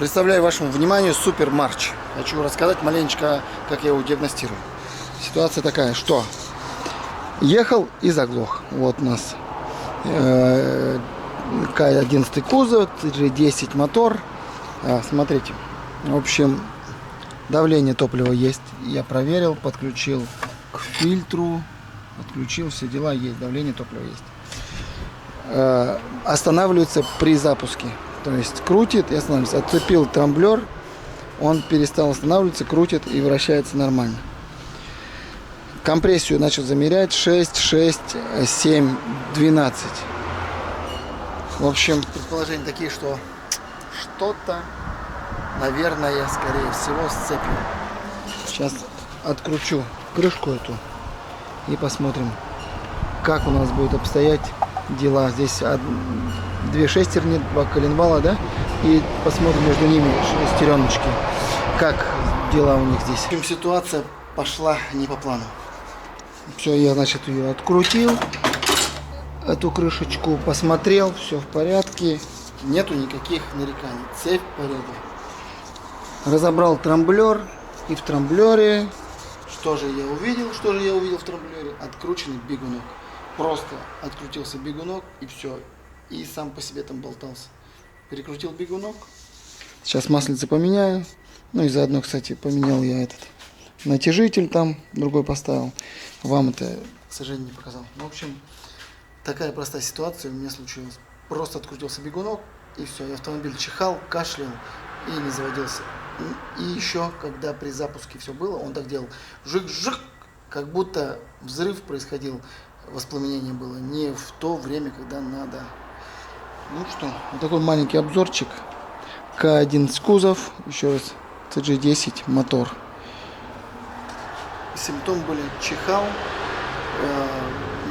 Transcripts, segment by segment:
Представляю вашему вниманию Супер Марч. Хочу рассказать маленечко, как я его диагностирую. Ситуация такая, что ехал и заглох. Вот у нас К11 кузов, G10 мотор. Смотрите, в общем, давление топлива есть. Я проверил, подключил к фильтру, подключил, все дела есть, давление топлива есть. Останавливается при запуске. То есть крутит и останавливается. Отцепил трамблер, он перестал останавливаться, крутит и вращается нормально. Компрессию начал замерять 6, 6, 7, 12. В общем, предположения такие, что что-то, наверное, скорее всего, с цепью. Сейчас откручу крышку эту и посмотрим, как у нас будет обстоять дела. Здесь две шестерни, два коленвала, да? И посмотрим между ними шестереночки, как дела у них здесь. В общем, ситуация пошла не по плану. Все, я, значит, ее открутил, эту крышечку, посмотрел, все в порядке, нету никаких нареканий, цепь в порядке. Разобрал трамблер, и в трамблере, что же я увидел в трамблере? Открученный бегунок. Просто открутился бегунок и все. И сам по себе там болтался. Перекрутил бегунок. Сейчас маслице поменяю. Ну и заодно, кстати, поменял я этот натяжитель там, другой поставил. Вам это, к сожалению, не показал. Ну, в общем, такая простая ситуация у меня случилась. Просто открутился бегунок и все. И автомобиль чихал, кашлял и не заводился. И еще, когда при запуске все было, он так делал. Жик-жик, как будто взрыв происходил. Воспламенение было не в то время, когда надо. Ну что, вот такой маленький обзорчик. К11 кузов, еще раз, CG10 мотор. Симптомы были: чихал,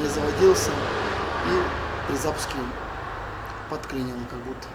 не заводился и при запуске подклинил как будто.